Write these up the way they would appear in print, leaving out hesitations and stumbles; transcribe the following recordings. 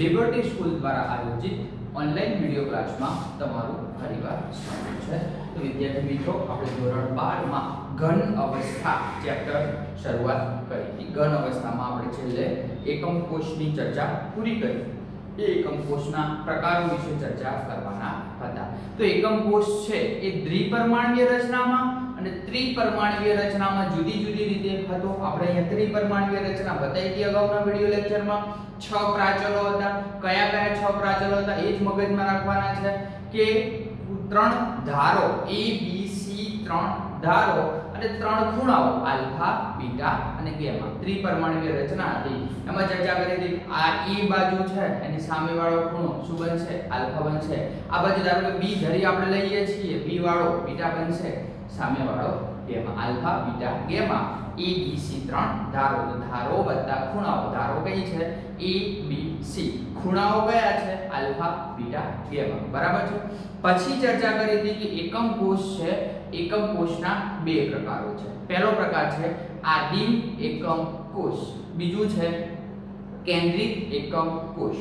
Liberty school દ્વારા આયોજિત online video ક્લાસમાં તમારું ફરીવાર સ્વાગત છે। તો વિદ્યાર્થી મિત્રો, આપણે ધોરણ 12 માં ઘન અવસ્થા ચેપ્ટર શરૂઆત કરી હતી। ઘન અવસ્થામાં આપણે છેલ્લે એકમ કોષની ચર્ચા પૂરી કરી। એ એકમ કોષના પ્રકારો વિશે ચર્ચા કરવાના હતા। તો એકમ કોષ છે એ દ્વિપરમાણ્વીય રચનામાં અને ત્રિપરમાણ્વીય રચનામાં જુદી જુદી રીતે હતો। આપણે અહીંયા ત્રિપરમાણ્વીય રચના બતાવી હતી અગાઉના વિડિયો લેક્ચરમાં। 6 પ્રાચલો હતા। કયા કયા 6 પ્રાચલો હતા એ જ મગજમાં રાખવાના છે કે 3 ધારો A B C 3 ધારો અને 3 ખૂણાઓ આલ્ફા બીટા અને ગામા ત્રિપરમાણ્વીય રચના હતી। એમાં ચર્ચા કરી હતી આ E બાજુ છે એની સામે વાળો ખૂણો શું બનશે? આલ્ફા બનશે। આ બાજુ ધારો કે B ધરી આપણે લઈએ છીએ, B વાળો બીટા બનશે, સામે વાળો gamma, alpha beta gamma A B C 3 ધારો। તો ધારો વત્તા ખૂણાઓ, ધારો કઈ છે? A B C, ખૂણાઓ કયા છે? આલ્ફા બીટા ગામા, બરાબર છે। પછી ચર્ચા કરી હતી કે એકમ કોષ છે, એકમ કોષના બે પ્રકારો છે। પહેલો પ્રકાર છે આદિમ એકમ કોષ, બીજું છે કેન્દ્રિત એકમ કોષ।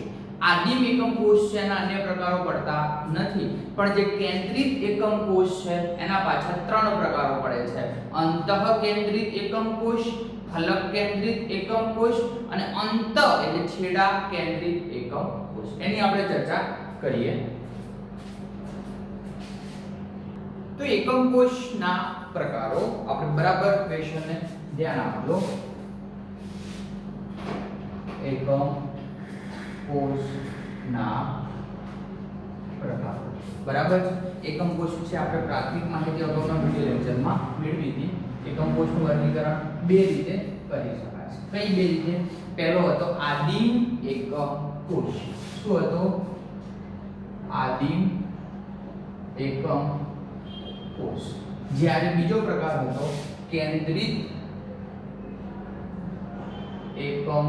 આદિમ એકમ કોષ છે એના અન્ય પ્રકારો પડતા નથી, પણ જે કેન્દ્રિત એકમ કોષ છે એના પાછળ 3 પ્રકારો પડે છે: અંતઃકેન્દ્રિત એકમ કોષ, ફલક કેન્દ્રિત એકમ કોષ અને અંત એટલે છેડા કેન્દ્રિત એકમ કોષ। એની આપણે ચર્ચા કરીએ। તો એકમ કોષના પ્રકારો આપણે બરાબર ક્વેશ્ચનને ધ્યાન આપજો। એકમ કોષના પ્રકારો બરાબર છે। એકમ કોષ વિશે આપણે પ્રાથમિક માહિતી અગાઉના વિડિયો લેક્ચરમાં મેળવી હતી। એકમ કોષનું વર્ગીકરણ બે રીતે કરી શકાય છે। કઈ બે રીતે? પહેલો હતો આદિમ એકમ કોષ। શું હતો? આદિમ એકમ કોષ। જ્યારે બીજો પ્રકાર હતો કેન્દ્રિત એકમ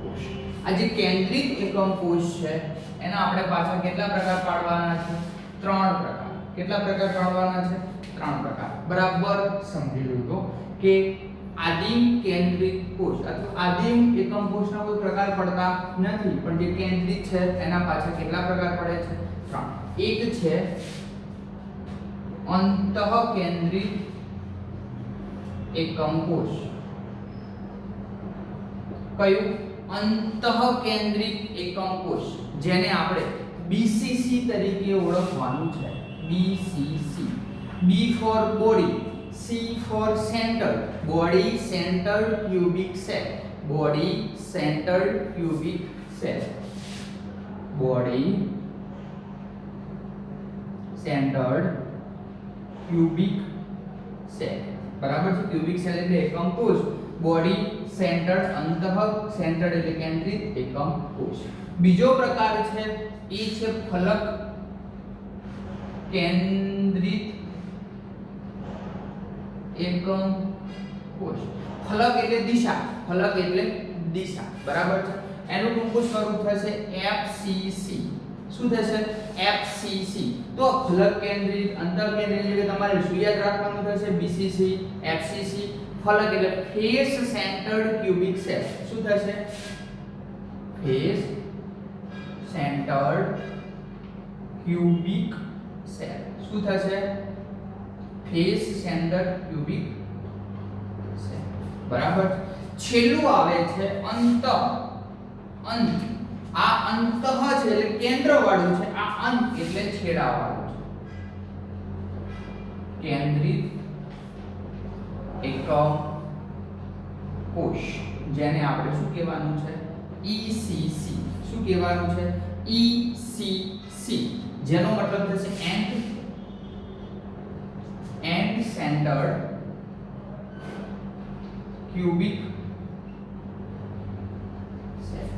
કોષ। આ જે કેન્દ્રિત એકમ કોષ છે એના આપણે પાછળ કેટલા પ્રકાર પાડવાના છે? 3 પ્રકાર। કેટલા પ્રકાર પાડવાના છે? 3 પ્રકાર। બરાબર સમજી લો કે આદિમ કેન્દ્રિત કોષ અથવા આદિમ એકમ કોષના કોઈ પ્રકાર પડતા નથી, પણ જે કેન્દ્રિત છે એના પાછળ કેટલા પ્રકાર પડે છે? 3। એક છે અંતઃકેન્દ્રિત એકમ કોષ। કયું? અંતઃકેન્દ્રિત એકમ કોષ, જેને આપણે BCC તરીકે ઓળખવાનું છે। BCC, B for body, C for center, body centered cubic cell, body centered cubic cell, body centered cubic cell, બરાબર છે। ક્યુબિક સેલ એટલે એકમ કોષ, બોડી સેન્ટર્ડ અંતઃ સેન્ટર્ડ એટલે કેન્દ્રિત એકમ કોષ। બીજો પ્રકાર છે એ છે ફલક કેન્દ્રિત એકમ કોષ। ફલક એટલે દિશા, ફલક એટલે દિશા, બરાબર છે। એનું ટૂંકું સ્વરૂપ થશે FCC। શું થશે? FCC। તો ફલક કેન્દ્રિત, અંતઃ કેન્દ્રિત એટલે તમારે શું યાદ રાખવાનું થશે? BCC, FCC। ફલક એટલે ફેસ સેન્ટર્ડ ક્યુબિક સેલ। શું થશે? Face centred cubic cell. શું થશે? ફેસ સેન્ટર્ડ ક્યુબિક સેલ, બરાબર। છેલ્લું આવે છે અંત। અંત, આ અંતઃ છે એટલે કેન્દ્ર વાળું છે, આ અંત એટલે છેડા વાળું છે। કેન્દ્રિત એકમ કોષ, જેને આપણે શું કહેવાનું છે? ECC। શું કહેવાનું છે? ECC, જેનો મતલબ થશે end centered cubic cell,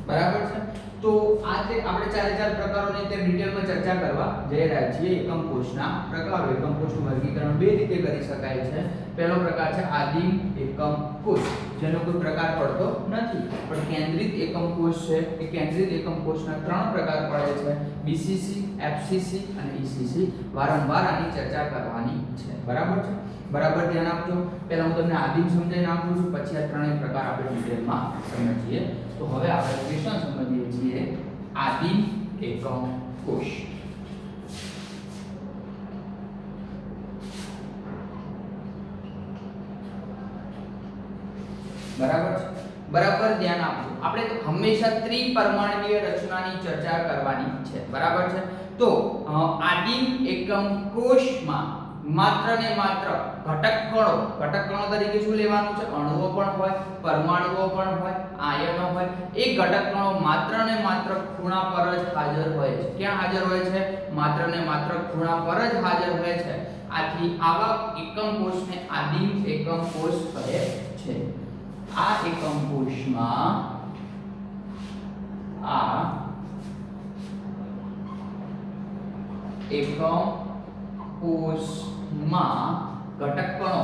બરાબર છે। તો આ તે આપણે 4 પ્રકારોની તે ડિટેલમાં ચર્ચા કરવા જઈ રહ્યા છીએ। એકમ કોષના પ્રકારો, એકમ કોષનું વર્ગીકરણ બે રીતે કરી શકાય છે। પહેલો પ્રકાર છે આદિમ એકમ કોષ, જેનો કોઈ પ્રકાર પડતો નથી, પણ કેન્દ્રિત એકમ કોષ છે એ કેન્દ્રિત એકમ કોષના 3 પ્રકાર પડે છે: BCC, FCC અને ECC। વારંવાર આની ચર્ચા કરવાની છે, બરાબર છે। બરાબર ધ્યાન આપજો। પહેલા હું તમને આદિમ સમજાવી નાખું છું, પછી આ ત્રણેય પ્રકાર આપણે ડિટેલમાં સમજીએ। તો હવે આપણે ક્વેશ્ચન સમજીએ છીએ આદિમ એકમ કોષ. બરાબર છે, બરાબર ધ્યાન આપજો. આપણે હંમેશા ત્રિપરિમાણીય રચનાની ચર્ચા કરવાની છે. બરાબર છે. તો આદિમ એકમ કોષમાં માત્ર ને માત્ર ઘટક કણો તરીકે શું લેવાનું છે? અણુઓ પણ હોય, પરમાણુઓ પણ હોય, આયનો હોય. એ ઘટક કણો માત્ર ને માત્ર ખૂણા પર જ હાજર હોય છે. ક્યાં હાજર હોય છે? માત્ર ને માત્ર ખૂણા પર જ હાજર હોય છે. આથી આવા એકમ કોષને આદિમ એકમ કોષ કહે છે. આ એકમ કોષમાં ઘટક કણો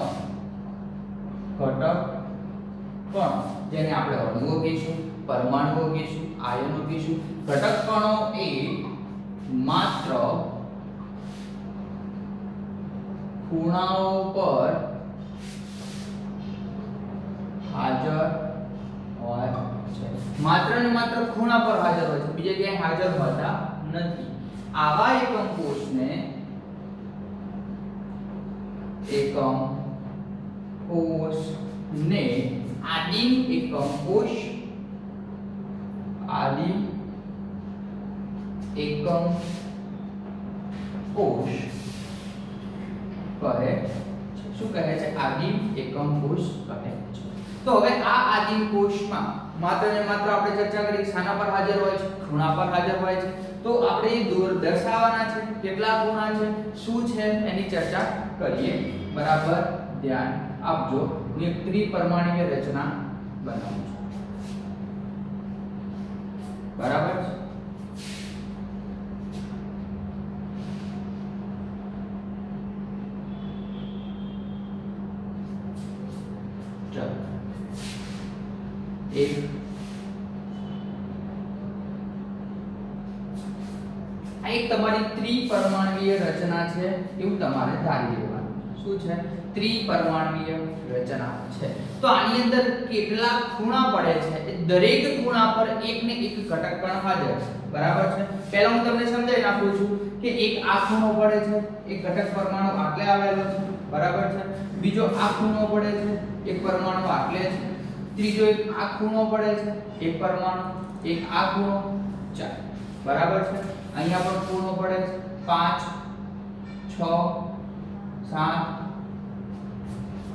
જેને આપણે અણુઓ કહીશું, પરમાણુઓ કહીશું, આયનો કહીશું. ઘટક કણો એ માત્ર ખૂણાઓ પર હાજર હોય છે. માત્ર ને માત્ર ખૂણા પર હાજર હોય છે, બીજે ક્યાંય હાજર હોતા નથી. આવા એકમ કોષને આદિમ એકમ કોષ કહે છે. શું કહે છે? આદિમ એકમ કોષ કહે છે. તો હવે આ આદિમ કોષમાં માત્ર ને માત્ર આપણે ચર્ચા કરી શાના પર હાજર હોય છે? ખૂણા પર હાજર હોય છે. તો આપણે દર્શાવવાના છે કેટલા ખૂણા છે, શું છે એની ચર્ચા કરીએ. બરાબર ધ્યાન આપજો. હું એક ત્રિપરિમાણીય રચના બનાવું છું. બરાબર છે. એક તમારી ત્રિપરિમાણીય રચના છે એવું તમારે ધારી લેવાનું. શું છે? ત્રિપરિમાણીય રચના છે. તો આની અંદર કેટલા ખૂણા પડે છે? એ દરેક ખૂણા પર એક ને એક ઘટક કણ હાજર છે. બરાબર છે. પહેલા હું તમને સમજાવી નાખું છું કે એક આ ખૂણો પડે છે, એક ઘટક પરમાણુ આટલે આવેલો છે. બરાબર છે. બીજો આ ખૂણો પડે છે, એક પરમાણુ આટલે છે. ત્રીજો એક આ ખૂણો પડે છે, એક પરમાણુ, એક આ ખૂણો, 4. બરાબર છે. અહીંયા પણ ખૂણો પડે છે 5 6 7.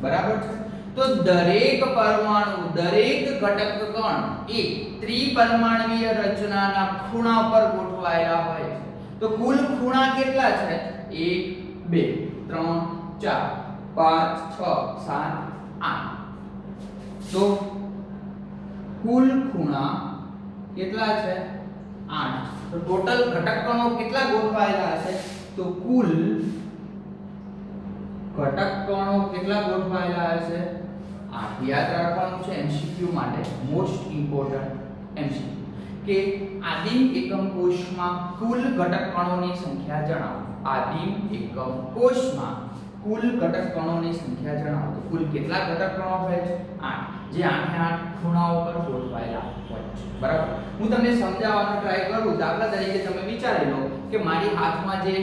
બરાબર છે. તો દરેક પરમાણુ, દરેક ઘટક કણ એ ત્રિપરિમાણીય રચનાના ખૂણા પર ગોઠવાયેલા હોય છે. તો કુલ ખૂણા કેટલા છે? 1 2 3 4 5 6 7 8. તો કુલ ખૂણા કેટલા છે? 8. તો ટોટલ ઘટક કણો કેટલા ગોઠવાયેલા હશે? તો કુલ ઘટક કણો કેટલા ગોઠવાયેલા હશે? 8. યાદ રાખવાનું છે MCQ માટે, મોસ્ટ ઇમ્પોર્ટન્ટ MCQ, કે આદિમ એકમ કોષમાં કુલ ઘટક કણોની સંખ્યા જણાવો. આદિમ એકમ કોષમાં કુલ ઘટક કણોની સંખ્યા જણાવો. તો કુલ કેટલા ઘટક કણો હોય છે? 8, જે 8 ખૂણાઓ પર ગોઠવાયેલા હોય છે. બરાબર. હું તમને સમજાવવાનો ટ્રાય કરું. દાખલા તરીકે તમે વિચારી લો કે મારી હાથમાં જે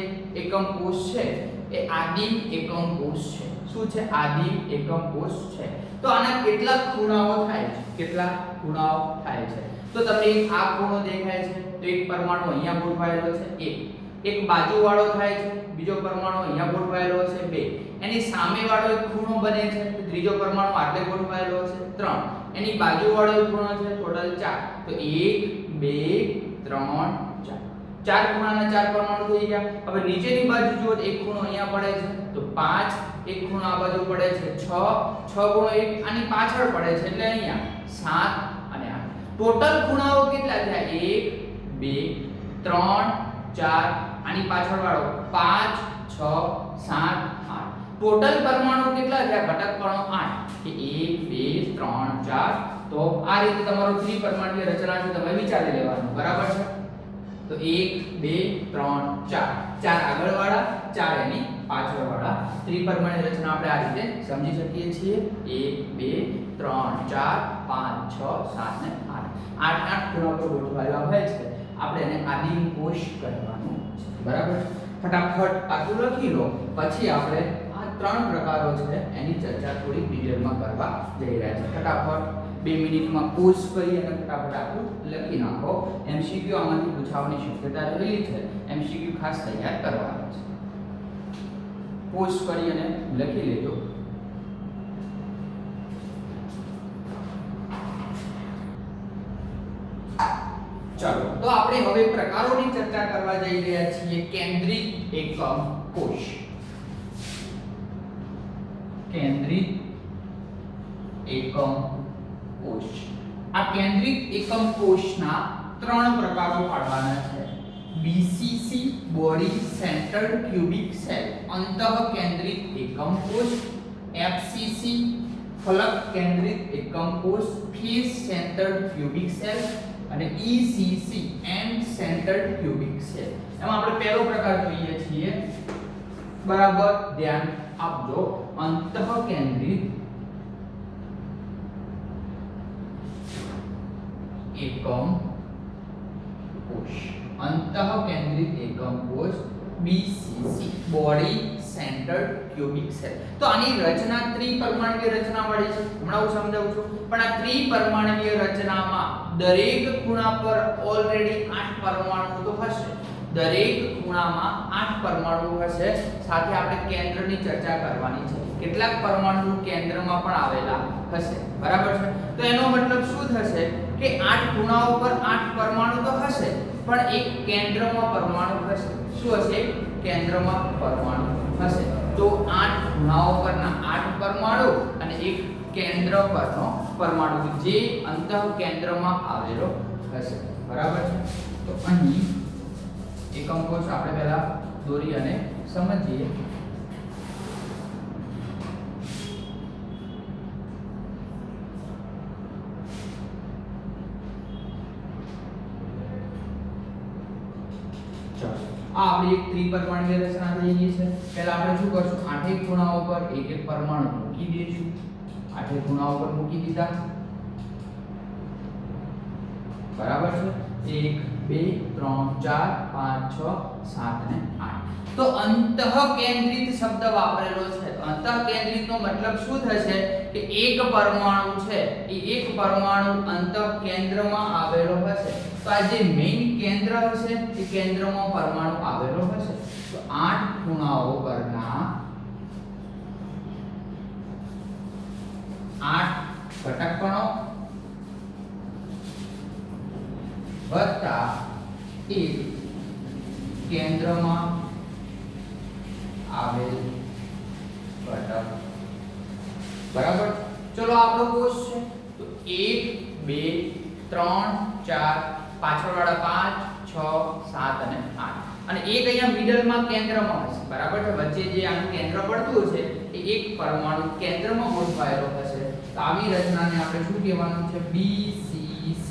એકમ કોષ છે એ આદિમ એકમ કોષ છે. શું છે? આદિમ એકમ કોષ છે. તો આના કેટલા ખૂણાઓ થાય છે? કેટલા ખૂણાઓ થાય છે? તો તમને એક આ ખૂણો દેખાય છે, તો એક પરમાણુ અહીંયા ગોઠવાયેલો છે, એક બાજુ વાળો થાય છે, બીજો પરમાણુ અહીંયા ગોઠવાયેલો છે, 2. એની સામે વાળો એક ખૂણો બને છે, તો ત્રીજો પરમાણુ આટલે ગોઠવાયેલો છે, 3. એની બાજુ વાળો એક ખૂણો છે, ટોટલ 4. તો 1 2 3 4. 4 ખૂણાના 4 પરમાણુ થઈ ગયા. હવે નીચેની બાજુ જુઓ તો એક ખૂણો અહીંયા પડે છે, તો 5. એક ખૂણો આ બાજુ પડે છે, 6. 6 ખૂણો એક આની પાછળ પડે છે, એટલે અહીંયા 7 અને 8. ટોટલ ખૂણાઓ કેટલા થયા? 1 2 3 4. આની પાછળ વાળો 5 6 7 8. ટોટલ પરમાણુ કેટલા થયા? ઘટક કણો 8, કે 1 2 3 4. તો આ રીતે તમારું ત્રિપરિમાણીય રચના છે, તમે વિચારી લેવાનું. બરાબર છે. તો 1 2 3 4. 4 આગળ વાળા, 4 એની પાછળ વાળા. ત્રિપરિમાણીય રચના આપણે આ રીતે સમજી શકીએ છીએ. 1 2 3 4 5 6 7 ને 8 8 ખૂણા પર ગોઠવાયેલા હોય છે આપણે એને આદિમ કોષ કહેવાનું છે બરાબર ફટાફટ આટલું લખી લો પછી આપણે આ ત્રણ પ્રકારો છે એની ચર્ચા થોડી ડિટેલમાં કરવા જઈ રહ્યા છે ફટાફટ 2 મિનિટમાં પોઝ કરી અને ફટાફટ આટલું લખી નાખો એમસીક્યુ આમાંથી પૂછવાની શક્યતા રહેલી છે એમસીક્યુ ખાસ તૈયાર કરવાના છે પોઝ કરી અને લખી લેજો ચાલો તો આપણે હવે પ્રકારોની ચર્ચા કરવા જઈ રહ્યા છીએ કેન્દ્રિત એકમ કોષ કેન્દ્રિત એકમ કોષ આ કેન્દ્રિત એકમ કોષના ત્રણ પ્રકારો પાડવાના છે BCC body centred cubic cell અંતઃકેન્દ્રિત એકમ કોષ એફસીસી ફલક કેન્દ્રિત એકમ કોષ ફેસ સેન્ટર્ડ ક્યુબિક સેલ અને ECC end centred cubic cell એમાં આપણે પહેલો પ્રકાર જોઈએ છીએ બરાબર ધ્યાન આપજો અંતઃકેન્દ્રિત એકમ કોષ અંતઃકેન્દ્રિત એકમ કોષ BCC body centred cubic cell તો આની રચના ત્રિપરિમાણીય રચના વાળી છે હમણાં હું સમજાવું છું પણ આ ત્રિપરિમાણીય રચનામાં દરેક ખૂણા પર ઓલરેડી 8 પરમાણુ તો હશે દરેક ખૂણામાં 8 પરમાણુ હશે સાથે આપણે કેન્દ્રની ચર્ચા કરવાની છે કેટલાક પરમાણુ કેન્દ્રમાં પણ આવેલા હશે બરાબર છે તો એનો મતલબ શું થશે કે 8 ખૂણાઓ પર 8 પરમાણુ તો હશે પણ એક કેન્દ્રમાં પરમાણુ હશે શું હશે કેન્દ્રમાં પરમાણુ હશે તો 8 ખૂણાઓ પરના 8 પરમાણુ અને એક કેન્દ્ર પરનો પરમાણુ જે અંતઃકેન્દ્રમાં આવેલો હશે બરાબર છે તો અહીં એકમ કોષ આપણે પહેલા દોરી અને સમજીએ આ આપણી એક ત્રિપરિમાણીય રચના થઈ ગઈ છે પહેલા આપણે શું કરશું આઠેય ખૂણાઓ પર એક એક પરમાણુ મૂકી દઈશું આઠેય ખૂણાઓ પર મૂકી દીધા બરાબર છે 1 2 3 4 5 6 7 અને 8 તો અંતઃકેન્દ્રિત શબ્દ વાપરેલો છે અંતઃકેન્દ્રિત નો મતલબ શું થશે કે એક પરમાણુ છે એ એક પરમાણુ અંતઃકેન્દ્રમાં આવેલો હશે તો આ જે મેઈન કેન્દ્ર હશે એ કેન્દ્રમાં પરમાણુ આવેલો હશે તો 8 ખૂણાઓ પરના 8 ઘટક કણો વત્તા એક કેન્દ્રમાં આવેલ ઘટક બરાબર ચલો આપણો કોષ છે તો 1 2 3 4 પાછળવાળા 5 6 7 અને 8 અને એક અહીંયા મિડલમાં કેન્દ્રમાં હશે બરાબર છે વચ્ચે જે આનું કેન્દ્ર પડતું છે એ એક પરમાણુ કેન્દ્રમાં ગોઠવાયેલો હશે તો આવી રચનાને આપણે શું કહેવાનું છે BCC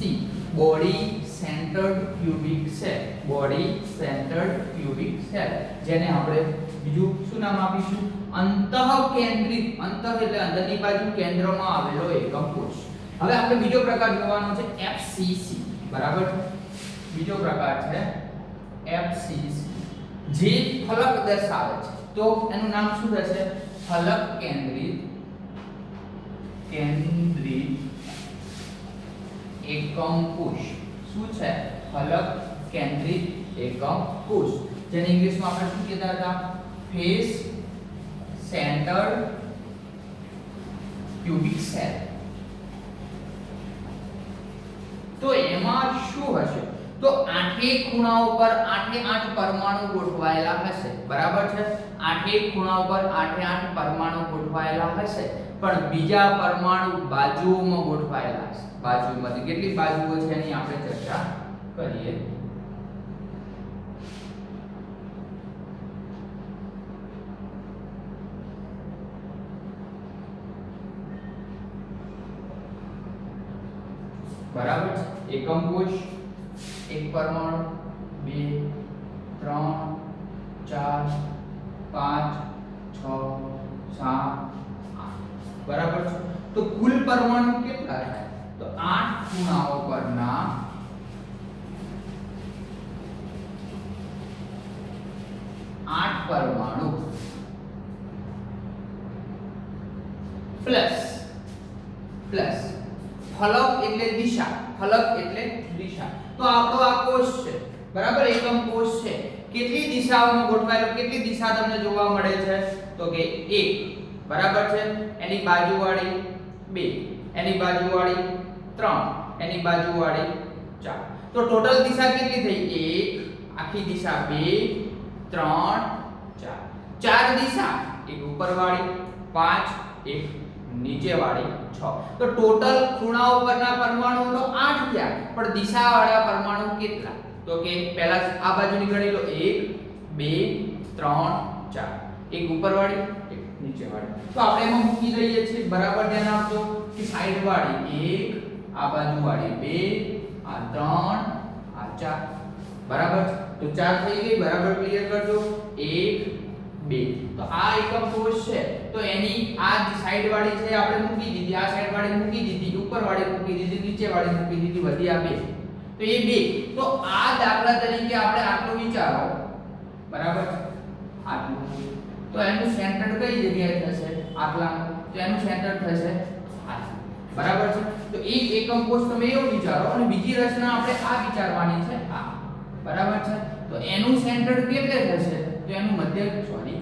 body centred cubic cell body centred cubic cell જેને આપણે બીજું શું નામ આપીશું અંતઃકેન્દ્રિત અંતઃ એટલે અંદરની બાજુ કેન્દ્રમાં આવેલો એકમ કોષ હવે આપણે બીજો પ્રકાર જોવાનો છે FCC બરાબર છે બીજો પ્રકાર છે FCC જે ફલક દર્શાવે છે તો એનું નામ શું થશે ફલક કેન્દ્રિત એકમ કોષ શું છે ફલક કેન્દ્રિત એકમ કોષ જેને ઇંગ્લિશમાં આપણે શું કહેતા હતા ફેસ સેન્ટર્ડ ક્યુબિક સેલ તો એમાં શું હશે તો આઠે ખૂણાઓ પર આઠે આઠ પરમાણુ ગોઠવાયેલા હશે બરાબર છે આઠે ખૂણાઓ પર આઠે આઠ પરમાણુ ગોઠવાયેલા હશે પણ બીજા પરમાણુ બાજુઓમાં ગોઠવાયેલા હશે બાજુમાં કેટલી બાજુઓ છે એની આપણે ચર્ચા કરીએ बराबर एकम कोश एक परमाणु 2 3 4 5 6 7 8 बराबर तो कुल परमाणु કેટલા થાય ખૂણાઓ પરના 8 પરમાણુ પ્લસ ફલક એટલે દિશા, ફલક એટલે દિશા. તો આપણો આ કોષ છે બરાબર, એકમ કોષ છે. કેટલી દિશાઓમાં ગોઠવાયેલો, કેટલી દિશા તમને જોવા મળે છે? તો કે 1 બરાબર છે, એની બાજુવાળી 2, એની બાજુવાળી 3, એની બાજુવાળી 4. તો ટોટલ દિશા કેટલી થઈ? 1 આખી દિશા, 2 3 4. 4 દિશા, એક ઉપરવાળી 5, એક નીચેવાળી 6. તો ટોટલ ખૂણાઓ પરના પરમાણુઓ તો 8 થયા, પણ દિશાવાળા પરમાણુ કેટલા? તો કે પહેલા આ બાજુની ગણી લો, 1 2 3 4, એક ઉપરવાળી એક નીચેવાળી. તો આપણે એમાં મૂકી દઈએ છીએ. બરાબર ધ્યાન આપજો કે સાઈડ વાળી 1, આ બાજુ વાળી 2, આ 3, આ 4. બરાબર, તો 4 થઈ ગઈ. બરાબર ક્લિયર કરજો. 1 2. તો આ એકમ કોષ છે, તો એની આ સાઈડ વાળી છે આપણે મૂકી દીધી, આ સાઈડ વાળી મૂકી દીધી, ઉપર વાળી મૂકી દીધી, નીચે વાળી મૂકી દીધી, વધી આ 2. તો એ 2. તો આ દાખલા તરીકે આપણે આટલું વિચારો, બરાબર છે, આટલું. તો એનું સેન્ટર કઈ જગ્યાએ થશે? આટલાનું. તો એનું સેન્ટર થશે આટલું. બરાબર છે. તો એક એકમ કોષ તમે એવો વિચારો, અને બીજી રચના આપણે આ વિચારવાની છે આ. બરાબર છે. તો એનું સેન્ટર કેટલે થશે? તો એનું મધ્ય, સોરી,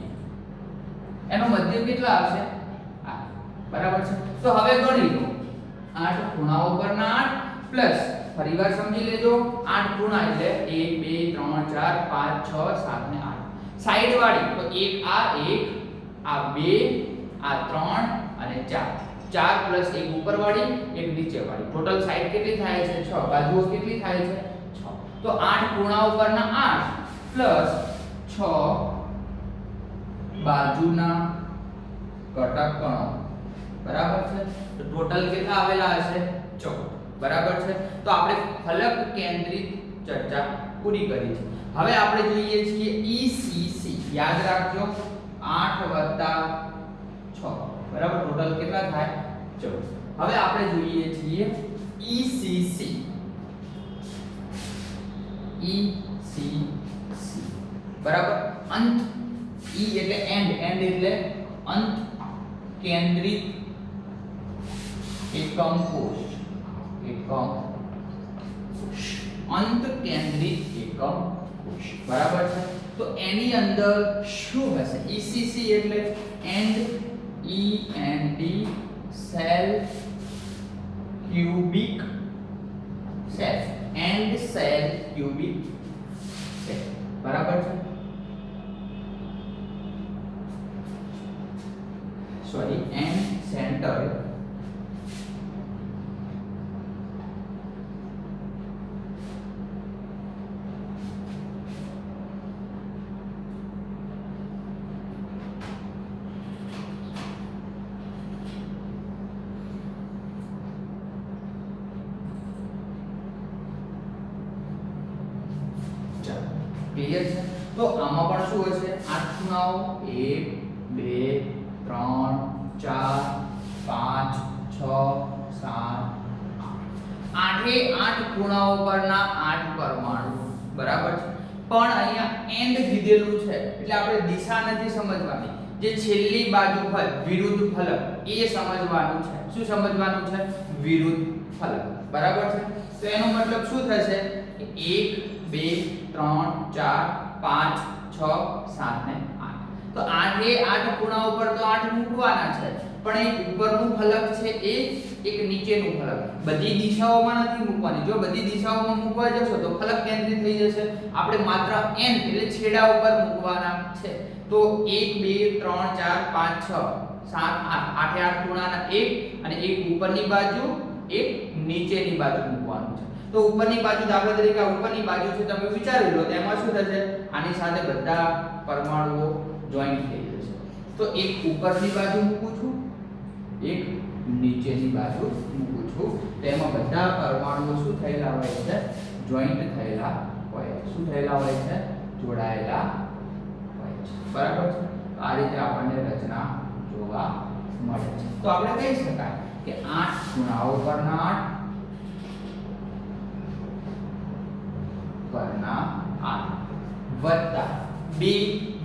એનો મધ્ય કેટલા આવશે? આ. બરાબર છે. તો હવે ગણી લો, 8 ખૂણાઓ પરના 8 પ્લસ, ફરીવાર સમજી લેજો, 8 ખૂણા એટલે 1 2 3 4 5 6 7 ને 8. સાઈડ વાળી તો એક આ 2, આ 3 અને 4. 4 પ્લસ એક ઉપર વાળી, એક નીચે વાળી. ટોટલ સાઈડ કેટલી થાય છે? 6. બાજુઓ કેટલી થાય છે? 6. તો 8 ખૂણાઓ પરના 8 પ્લસ 6 બાજુના ઘટકગણો. બરાબર છે. તો ટોટલ કેટલા આવેલા હશે? 14. બરાબર છે. તો આપણે ફલક કેન્દ્રિત ચર્ચા પૂરી કરી છે. હવે આપણે જોઈએ છીએ ECC. યાદ રાખજો, 8 + 6. બરાબર, ટોટલ કેટલા થાય? 14. હવે આપણે જોઈએ છીએ ECC. બરાબર, અંત. E એટલે એન્ડ, એન્ડ એટલે અંત કેન્દ્રિત એકમ કોષ. અંત કેન્દ્રિત એકમ કોષ. બરાબર છે. તો એની અંદર શું હશે? ECC એટલે and, END, cell cubic cell, and cell cubic cell. બરાબર છે. સોરી, એન્ડ સેન્ટર ક્લિયર છે. તો આમાં પણ શું હશે? 8 ખૂણાઓ, 1 2 3 4 5 6 7 8. 8 ખૂણાઓ પરના 8 પરમાણુ. બરાબર છે. પણ અહીંયા એન્ડ કીધેલું છે એટલે આપણે દિશા નથી સમજવાની. જે છેલ્લી બાજુ હોય વિરુદ્ધ ફલક એ સમજવાનું છે. શું સમજવાનું છે? વિરુદ્ધ ફલક. બરાબર છે. તો એનો મતલબ શું થશે? 1 2 3 4 5 6 7 ને 8. તો 8 એ 8 ખૂણા ઉપર તો 8 મૂકવાના છે, પણ એક ઉપરનું ફલક છે એ એક નીચેનું ફલક. બધી દિશાઓમાં નથી મૂકવાની. જો બધી દિશાઓમાં મૂકવા જશો તો ફલક કેન્દ્રિત થઈ જશે. આપણે માત્ર એન્ડ એટલે છેડા ઉપર મૂકવાના છે. તો 1 2 3 4 5 6 7 8. 8 ખૂણાના એક, અને એક ઉપરની બાજુ, એક નીચેની બાજુ મૂકવાનું છે. તો ઉપરની બાજુ, દાખલા તરીકે ઉપરની બાજુ છે, તમે વિચારી લો તેમાં શું થશે? આની સાથે બધા પરમાણુઓ જોઈન્ટ થઈ જશે. તો એક ઉપરની બાજુ મૂકું છું, એક નીચેની બાજુ મૂકું છું. તેમાં બધા પરમાણુઓ શું થયેલા હોય છે? જોઈન્ટ થયેલા હોય. શું થયેલા હોય છે? જોડાયેલા હોય છે. બરાબર છે. આ રીતે આપણને રચના જોવા મળે છે. તો આપણે કહી શકાય કે 8 ખૂણાઓ પરના 8 પરના આઠ વત્તા બે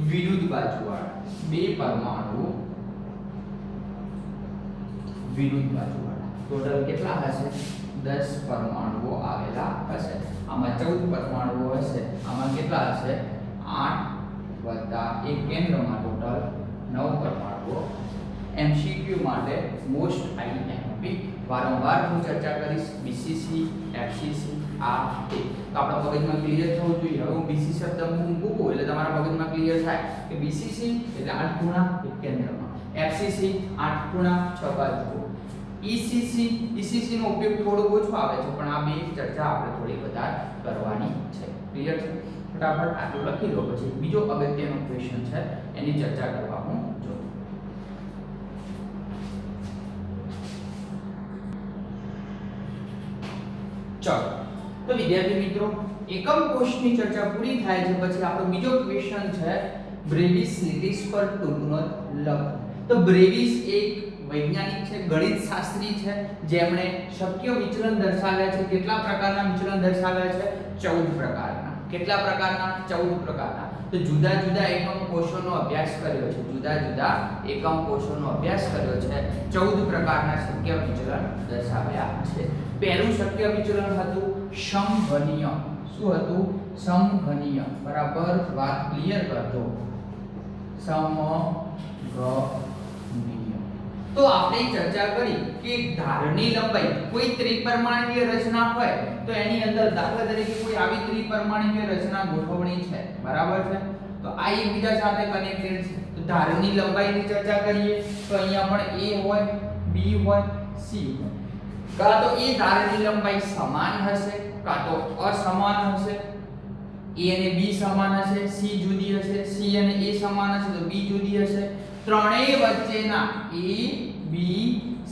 વિરુદ્ધ બાજુવાળા, બે પરમાણુ વિરુદ્ધ બાજુવાળા, ટોટલ કેટલા હશે? 10 પરમાણુઓ આવેલા હશે. આમાં 14 પરમાણુઓ હશે. આમાં કેટલા હશે? 8 વત્તા એક કેન્દ્રમાં ટોટલ 9 પરમાણુઓ. MCQ માટે મોસ્ટ IMP વારંવાર હું ચર્ચા કરીશ. BCC, FCC, આ તે તો આપણા મગજમાં ક્લિયર થવું જોઈએ. હવે હું BC શબ્દ મૂકું એટલે તમારા મગજમાં ક્લિયર થાય કે BCC એટલે 8 ખૂણા એક કેન્દ્રમાં, FCC 8 ખૂણા 6 બાજુઓ, ECC નો ઉપયોગ થોડો ઓછો આવે છે પણ આ બે ચર્ચા આપણે થોડી વધારે કરવાની છે. ક્લિયર છે? ફટાફટ આટલું લખી લો, પછી બીજો અગત્યનો ક્વેશ્ચન છે એની ચર્ચા કરવા હું જો. ચલો તો વિદ્યાર્થી મિત્રો, એકમ કોષની ચર્ચા પૂરી થાય છે પછી આપણો બીજો ક્વેશ્ચન છે બ્રેવિસ લીટીસ પર ટૂંકનોંધ લખો. તો બ્રેવિસ એક વૈજ્ઞાનિક છે, ગણિતશાસ્ત્રી છે, જેમણે શક્ય વિચલન દર્શાવ્યા છે. કેટલા પ્રકારના વિચલન દર્શાવ્યા છે? 14 પ્રકારના. કેટલા પ્રકારના? 14 પ્રકારના. તો જુદા જુદા એકમ કોષોનો અભ્યાસ કર્યો છે, જુદા જુદા એકમ કોષોનો અભ્યાસ કર્યો છે. 14 પ્રકારના શક્ય વિચલન દર્શાવ્યા છે. પહેલું શક્ય વિચલન હતું સમઘનીય. શું હતું? સમઘનીય. બરાબર વાત ક્લિયર કરજો. સમઘનીય. તો આપણે ચર્ચા કરી કે ધારની લંબાઈ કોઈ ત્રિપરિમાણીય રચના હોય તો એની અંદર દાખલા તરીકે કોઈ આવી ત્રિપરિમાણીય રચના ગોઠવણી છે. બરાબર છે? તો આ એકબીજા સાથે કનેક્ટેડ છે. તો ધારની લંબાઈની ચર્ચા કરીએ તો અહીંયા પણ A હોય, B હોય, C હોય. કાં તો એ ધારની લંબાઈ સમાન હશે કાં તો અસમાન હશે. A અને B સમાન હશે, C જુદી હશે. C અને A સમાન હશે તો B જુદી હશે. ત્રણેય વચ્ચેના A, B,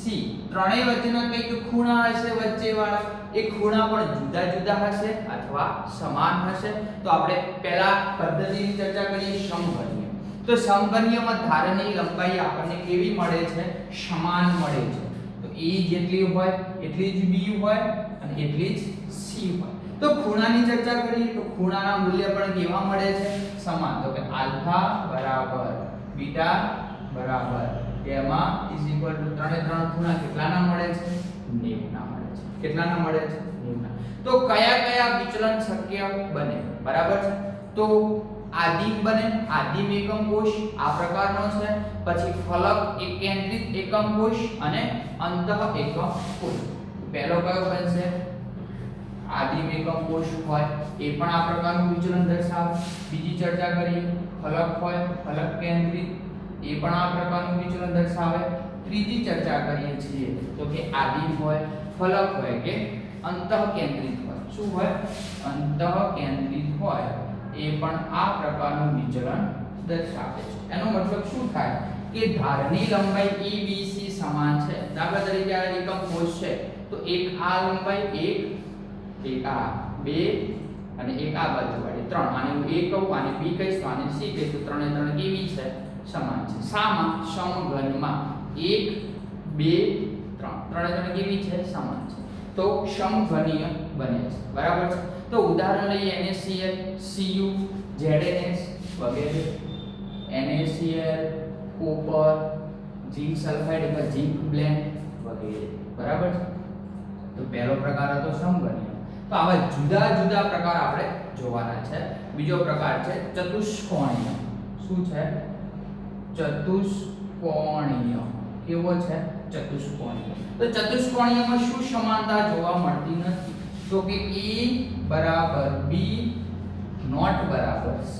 C ત્રણેય વચ્ચેના કઈક ખૂણા હશે વચ્ચેવાળા. એ ખૂણા પણ જુદા જુદા હશે અથવા સમાન હશે. તો આપણે પહેલા પદ્ધતિની ચર્ચા કરીએ સમઘનીય. તો સમઘનીયમાં ધારની લંબાઈ આપણને કેવી મળે છે? સમાન મળે છે. તો A જેટલી હોય એટલી જ B હોય અને એટલી જ C હોય. તો ખૂણાની ચર્ચા કરીએ તો ખૂણાના મૂલ્ય પણ કેવા મળે છે? સમાન. તો કે આલ્ફા બરાબર બીટા બરાબર તેમાં ત્રણે ત્રણ ખૂણા કેટલાના મળે છે? 90 ના મળે છે. કેટલાના મળે છે? 90 ના. તો કયા કયા વિચલન શક્ય બને? બરાબર છે? તો આદિમ બને. આદિમ એકમ કોષ આ પ્રકારનો છે. પછી ફલક એક કેન્દ્રિત એકમ કોષ અને અંતઃ એકમ કોષ. પહેલો કયો બનશે? આદિમ એકમ કોષ હોય એ પણ આ પ્રકારનું વિચલન દર્શાવે. બીજી ચર્ચા કરીએ ફલક હોય, ફલક કેન્દ્રિત એ પણ આ પ્રકારનું વિચલન દર્શાવે. ત્રીજી ચર્ચા કરીએ છીએ તો કે આદિમ હોય, ફલક હોય કે અંતઃ કેન્દ્રિત હોય. શું હોય? અંતઃ કેન્દ્રિત હોય એ પણ આ પ્રકારનું વિચલન દર્શાવે છે. એનો મતલબ શું થાય કે ધારની લંબાઈ A, B, C સમાન છે. દાખલા તરીકે આ એકમ કોષ છે તો એક આ લંબાઈ, એક આ, બે અને એક આ બાજુવાળી 3. આને હું A કહું, આને B કહીશ, આને C કહીશ. તો ત્રણે ત્રણ કેવી છે? સમાન છે. સામાં? સમઘનમાં 1, 2, 3 ત્રણે ત્રણ કેવી છે? સમાન છે. તો સમઘનીય બને છે. બરાબર છે? તો ઉદાહરણ લઈએ NaCl, Cu, ZnS વગેરે. NaCl, કોપર, ઝિંક સલ્ફાઇડ અથવા ઝિંક બ્લેન્ડ વગેરે. બરાબર છે? તો પહેલો પ્રકાર હતો સમઘનીય. તો આવા જુદા જુદા પ્રકાર આપણે જોવાના છે. બીજો પ્રકાર છે ચતુષ્કોણીય. શું છે? ચતુષ્કોણીય. કેવો છે? ચતુષ્કોણીય. તો ચતુષ્કોણીયમાં શું સમાનતા જોવા મળતી નથી? તો કે A બરાબર B નોટ બરાબર C.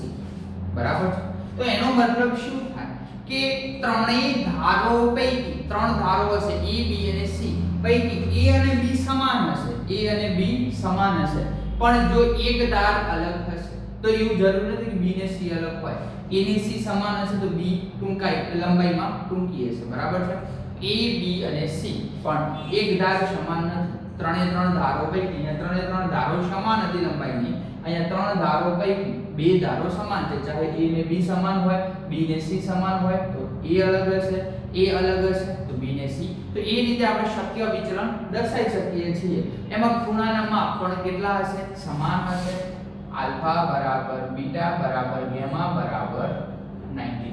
બરાબર છે? તો એનો મતલબ શું થાય કે ત્રણેય ધારો પૈકી, ત્રણ ધારો હશે A, B અને C પૈકી A અને B સમાન હશે. A અને B સમાન હશે. પણ જો એક ધાર અલગ હશે તો એવું જરૂર નથી કે B ને C અલગ હોય. A ને C સમાન હશે તો B ટૂંકાઈ લંબાઈમાં ટૂંકી હશે. બરાબર છે? A, B અને C પણ એક ધાર સમાન નથી. ત્રણે ત્રણ ધારો પૈકી અહીંયા ત્રણે ત્રણ ધારો સમાન હતી લંબાઈની. અહીંયા ત્રણ ધારો પૈકી બે ધારો સમાન છે. ચાહે A ને B સમાન હોય, B ને C સમાન હોય તો A અલગ હશે, A અલગ હશે તો B ને C. તો એ રીતે આપણે શક્ય વિચલન દર્શાવી શકીએ છીએ. એમાં ખૂણાના માપ પણ કેટલા હશે? સમાન હશે. આલ્ફા બરાબર બીટા બરાબર ગામા બરાબર 90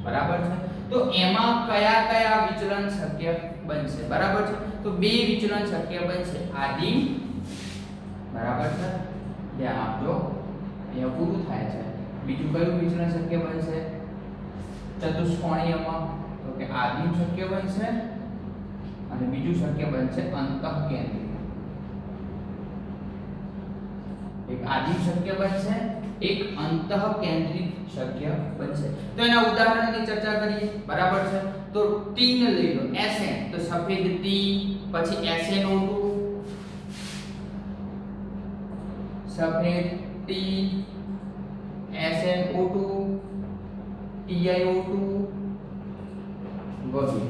બરાબર છે। તો એમાં કયા કયા વિચલન શક્ય બનશે બરાબર છે। તો બે વિચલન શક્ય બનશે, આદિમ બરાબર છે, ધ્યાન આપજો અહીંયા પૂરું થાય છે। બીજું કયું વિચલન શક્ય બનશે ચતુષ્કોણીયમાં, તો કે આદિમ શક્ય બનશે અને બીજું શક્ય બનશે અંતઃકેન્દ્રિત। એક આદિમ શક્ય બનશે, એક અંતઃકેન્દ્રિત શક્ય બનશે। તો એના ઉદાહરણની ચર્ચા કરીએ બરાબર છે। તો ટી ને લઈ લો, Sn, તો સફેદ ટી, પછી SnO2, સફેદ ટી, SnO2, TiO2 વગેરે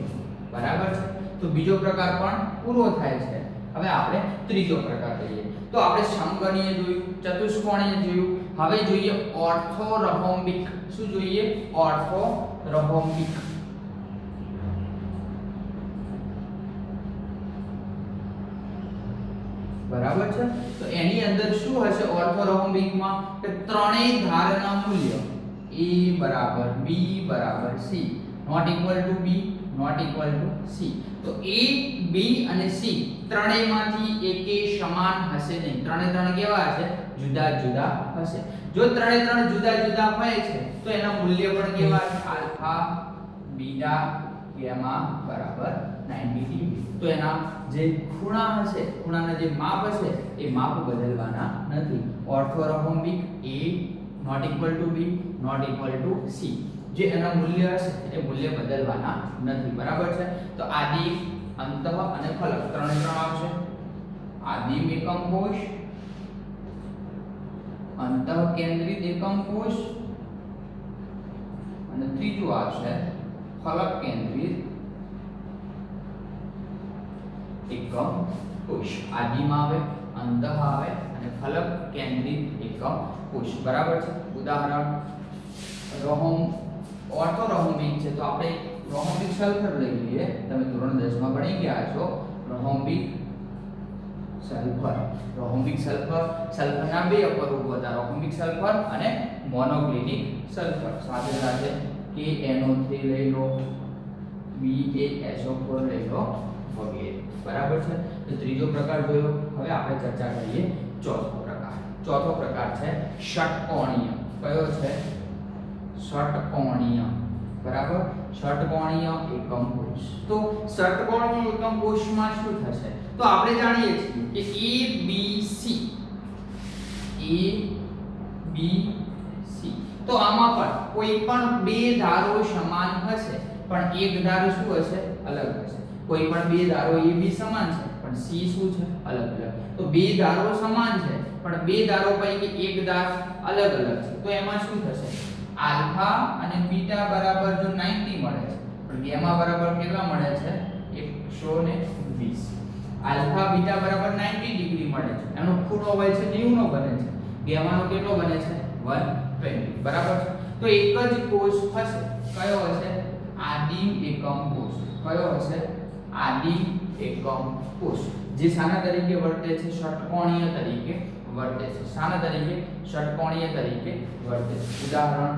બરાબર છે। તો બીજો પ્રકાર પણ પૂરો થાય છે। હવે આપણે ત્રીજો પ્રકાર લઈએ। તો આપણે સમગણીય જોયું, ચતુષ્કોણીય જોયું, હવે જોઈએ ઓર્થોરોમ્બિક। શું જોઈએ? ઓર્થોરોમ્બિક। બરાબર છે। તો એની અંદર શું હશે ઓર્થોરોમ્બિકમાં કે ત્રણેય ધારના મૂલ્ય a બરાબર b બરાબર c not equal to b not equal to c। તો a b અને c ત્રણેયમાંથી એકે સમાન હશે નહીં, ત્રણ કેવા હશે? જુદા જુદા હશે। જો ત્રણ જુદા જુદા હોય છે તો એના મૂલ્ય પણ કેવા છે? આલ્ફા બીટા ગામા બરાબર 90 ડિગ્રી। તો એના જે ખૂણા હશે, ખૂણાના જે માપ હશે એ માપ બદલવાના નથી। Orthorhombic a not equal to b not equal to c, જે એના મૂલ્ય હશે એ મૂલ્ય બદલવાના નથી બરાબર છે। તો આદિમ, અંતઃ અને ફલક ત્રણે આવશે। આદિમ એકમ કોષ, અંતઃકેન્દ્રિત એકમ કોષ અને ત્રીજું આવશે ફલક કેન્દ્રિત એકમ કોષ। આદિમ આવે, અંતઃ આવે અને ફલક કેન્દ્રિત એકમ કોષ બરાબર છે। ઉદાહરણ ઓર્થોરોમ્બિક છે તો આપણે રોમ્બિક સલ્ફર લઈ લઈએ। તમે ધોરણ 10 માં ભણી ગયા છો રોમ્બિક સલ્ફર। રોમ્બિક સલ્ફર, સલ્ફરના બે અપરૂપો હતા, રોમ્બિક સલ્ફર અને મોનોક્લિનિક સલ્ફર। સાથે સાથે KNO3 લઈ લો, BaSO4 લઈ લો વગેરે બરાબર છે। તો ત્રીજો પ્રકાર જોયો। હવે આપણે ચર્ચા કરીએ ચોથો પ્રકાર। ચોથો પ્રકાર છે ષટકોણીય। કયો છે? ષટકોણીય બરાબર। ષટકોણીય એકમ કોષ। તો ષટકોણીય એકમ કોષમાં શું થશે? તો આપણે જાણીએ છીએ કે A B C। તો આમાં પણ કોઈ પણ બે ધારો સમાન હશે પણ એક ધારો શું હશે? અલગ હશે। કોઈ પણ બે ધારો A B સમાન છે પણ C શું છે? અલગ અલગ। તો બે ધારો સમાન છે પણ બે ધારો પૈકી એક ધાર અલગ અલગ છે, તો એમાં શું થશે? આલ્ફા અને બીટા બરાબર જો 90 મળે છે પણ ગામા બરાબર કેટલા મળે છે? 120। આલ્ફા બીટા બરાબર 90 ડિગ્રી મળે છે, એનો ખૂણો હોય છે 90 નો બને છે, ગામાનો કેટલો બને છે? 120 બરાબર છે। તો એક જ કોષ હશે, કયો હશે? આદિમ એકમ કોષ। કયો હશે? આદિમ એકમ કોષ, જે શાના તરીકે વર્તે છે? ષટકોણીય તરીકે વર્તે છે। શાના તરીકે? ષટકોણીય તરીકે વર્તે છે। ઉદાહરણ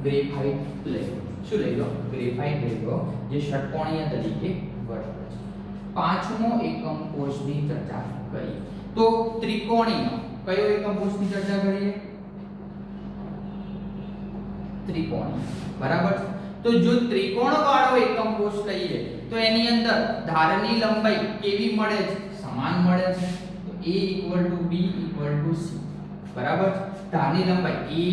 ગ્રેફાઇટ લઈ લો। શું લઈ લો? ગ્રેફાઇટ લઈ લો, જે ષટકોણીય તરીકે વર્તે છે। પાંચમો એકમ કોષની ચર્ચા કરીએ તો ત્રિકોણીય। કયો એકમ કોષની ચર્ચા કરીએ? ત્રિકોણીય બરાબર છે। તો જો ત્રિકોણ વાળો એકમ કોષ લઈએ તો એની અંદર ધારની લંબાઈ કેવી મળે છે? સમાન મળે છે। તો A = B = C બરાબર છે। ધારની લંબાઈ A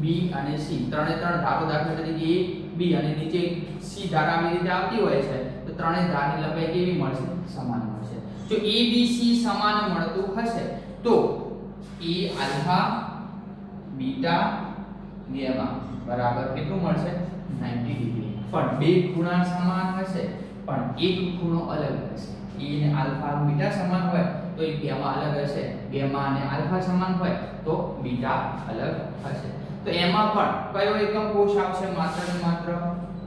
B અને C ત્રણ ધારો દાખલા તરીકે A B અને નીચે C ધાર આવી રીતે આવતી હોય છે તો ત્રણેય ધારની લંબાઈ કેવી મળશે? સમાન મળશે। જો A B C સમાન મળતું હશે તો A આલ્ફા બીટા ગામા બરાબર કેટલું મળશે? 90 ડિગ્રી। પણ બે ખૂણા સમાન હશે પણ એક ખૂણો અલગ હશે। A અને આલ્ફા બીટા સમાન હોય તો એક ગામા અલગ હશે, ગામા અને આલ્ફા સમાન હોય તો બીટા અલગ હશે। તો એમાં પણ કયો એકમ કોષ આવશે? માત્ર ને માત્ર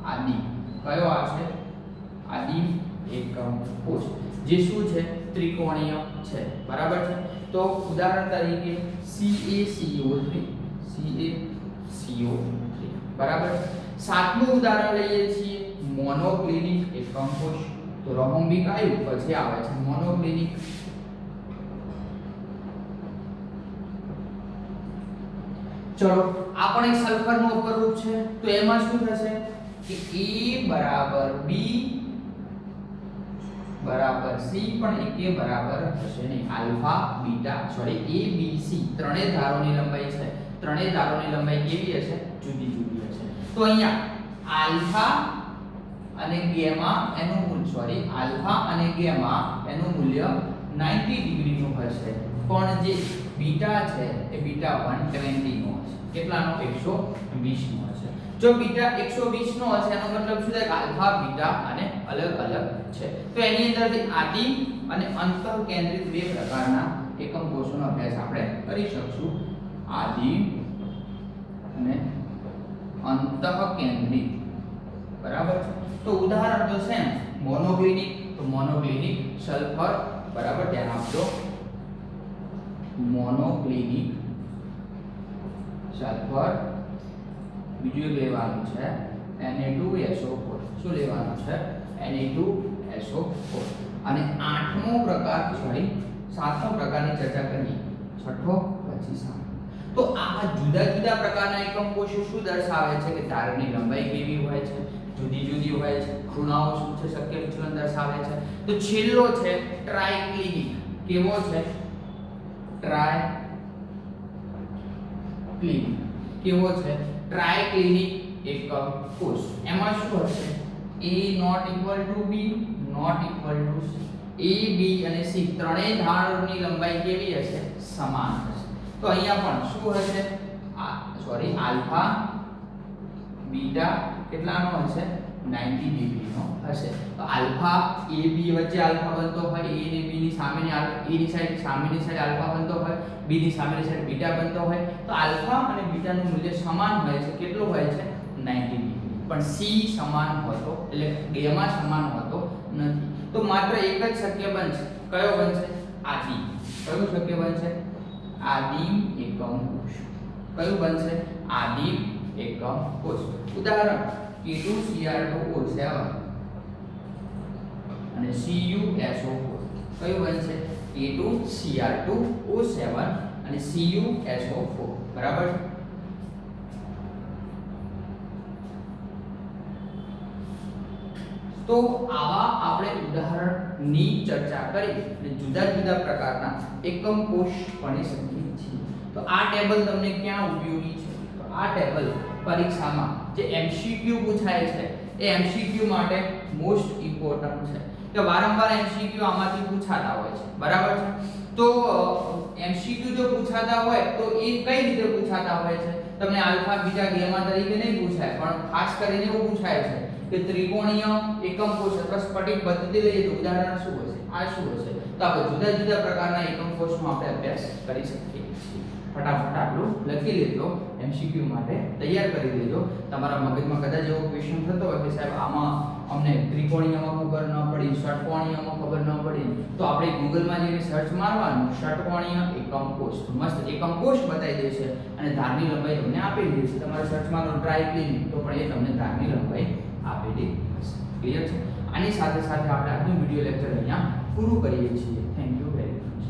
આદિમ। કયો આવશે? આદિમ એકમ કોષ, જે શું છે? ત્રિકોણીય છે બરાબર છે। તો ઉદાહરણ તરીકે CaCO3 બરાબર. સાતમું ઉદાહરણ લઈએ છીએ મોનોક્લિનિક એકમ કોષ. તો રોમ્બિક આયુ પછી આવે છે મોનોક્લિનિક. ચલો આ પણ એક સલ્ફરનું અપરૂપ છે. તો એમાં શું થશે કે A બરાબર B બરાબર C પણ એક બરાબર થશે નહીં. Alpha beta sorry A B C ત્રણેય ધારોની લંબાઈ છે. ત્રણેય ધારોની લંબાઈ કેવી હશે? જુદી જુદી હશે. તો અહીંયા આલ્ફા અને ગામા એનું મૂલ્ય સોરી આલ્ફા અને ગામા એનું મૂલ્ય 90 ડિગ્રી નું હશે. પણ જે બીટા છે એ બીટા 120 નો હશે. કેટલાનો? 120 નો હશે. જો બીટા 120 નો હશે એનો મતલબ શું થાય? આલ્ફા બીટા અને અલગ અલગ છે. તો એની અંદરથી આદિમ અને અંતઃકેન્દ્રિત બે પ્રકારના એકમ કોષોનો અભ્યાસ આપણે કરી શકશું. આદિમ અને અંતઃકેન્દ્રિત બરાબર. તો ઉદાહરણ તો છે મોનોક્લિનિક. તો મોનોક્લિનિક સલ્ફર બરાબર ધ્યાન આપજો. મોનોક્લિનિક સલ્ફર. બીજું એક લેવાનું છે Na2SO4. શું લેવાનું છે? Na2SO4. અને આઠમો પ્રકાર સોરી સાતમો પ્રકારની ચર્ચા કરીએ. છઠ્ઠો પછી સાતમો. તો આ જુદા જુદા પ્રકારના એકમ કોષો શું દર્શાવે છે કે ધારની લંબાઈ કેવી હોય છે? જુદી જુદી હોય છે. ખૂણાઓ શું છે? શક્ય વિચલન દર્શાવે છે. તો છેલ્લો છે ટ્રાઇક્લિનિક. કેવો છે? ટ્રાઇક્લિનિક. કેવો છે? ટ્રાઇક્લિનિક એકમ કોષ. એમાં શું હશે? A not equal to B not equal to C. A B અને C ત્રણેય ધારની લંબાઈ કેવી હશે? સમાન હશે. તો અહીંયા પણ શું હશે? સોરી આલ્ફા બીટા કેટલાનો હશે? 90 ડિગ્રીનો હશે. તો આલ્ફા A B વચ્ચે આલ્ફા બનતો હોય, A અને B ની સામેની A ની સાઈડ સામેની સાઈડ આલ્ફા બનતો હોય, B ની સામેની સાઈડ બીટા બનતો હોય. તો આલ્ફા અને બીટાનું મૂલ્ય સમાન હોય છે. કેટલું હોય છે? 90 ડિગ્રી. પણ C સમાન હોતો એટલે ગામા સમાન હોતો નથી. તો માત્ર એક જ શક્ય બનશે. કયો બનશે? આદિમ. કયું શક્ય બનશે? આદિમ એકમ કોષ. કયું બનશે? આદિમ એકમ કોષ. ઉદાહરણ K2Cr2O7 અને CuSO4. કયું બનશે? K2Cr2O7 અને CuSO4 બરાબર. તો આવા આપણે ઉદાહરણની ચર્ચા કરી અને જુદા જુદા પ્રકારના એકમ કોષ ભણી શકીએ છીએ. તો આ ટેબલ તમને ક્યાં ઉપયોગી છે? તો આ ટેબલ પરીક્ષામાં જે MCQ પૂછાય છે એ MCQ માટે મોસ્ટ ઇમ્પોર્ટન્ટ છે. કે વારંવાર MCQ આમાંથી પૂછાતા હોય છે બરાબર છે. તો MCQ જો પૂછાતા હોય તો એ કઈ રીતે પૂછાતા હોય છે? તમને આલ્ફા બીટા ગામા તરીકે નહીં પૂછાય, પણ ખાસ કરીને એવું પૂછાય છે કે ત્રિકોણીય એકમ કોષ અથવા સ્ફટિક પદ્ધતિ લઈએ તો ઉદાહરણ શું હશે? આ શું હશે? તો આપણે જુદા જુદા પ્રકારના એકમ કોષનો આપણે અભ્યાસ કરી શકીએ છીએ. ફટાફટ આટલું લખી લેજો. MCQ માટે તૈયાર કરી લેજો. તમારા મગજમાં કદાચ એવો ક્વેશ્ચન થતો હોય કે સાહેબ આમાં અમને ત્રિકોણીયમાં ખબર ન પડી, ષટકોણીયમાં ખબર ન પડી, તો આપણે ગૂગલમાં જઈને સર્ચ મારવાનું ષટકોણીય એકમ કોષ. મસ્ત એકમ કોષ બતાવી દેશે અને ધારની લંબાઈ તમને આપેલી હશે. તમારે સર્ચ મારવાનું ટ્રાઇક્લિનિક તો પણ એ તમને ધારની લંબાઈ આપેલી હશે. ક્લિયર છે? આની સાથે સાથે આપણે આજનું વિડિયો લેક્ચર અહીંયા પૂરું કરીએ છીએ. Thank you very much.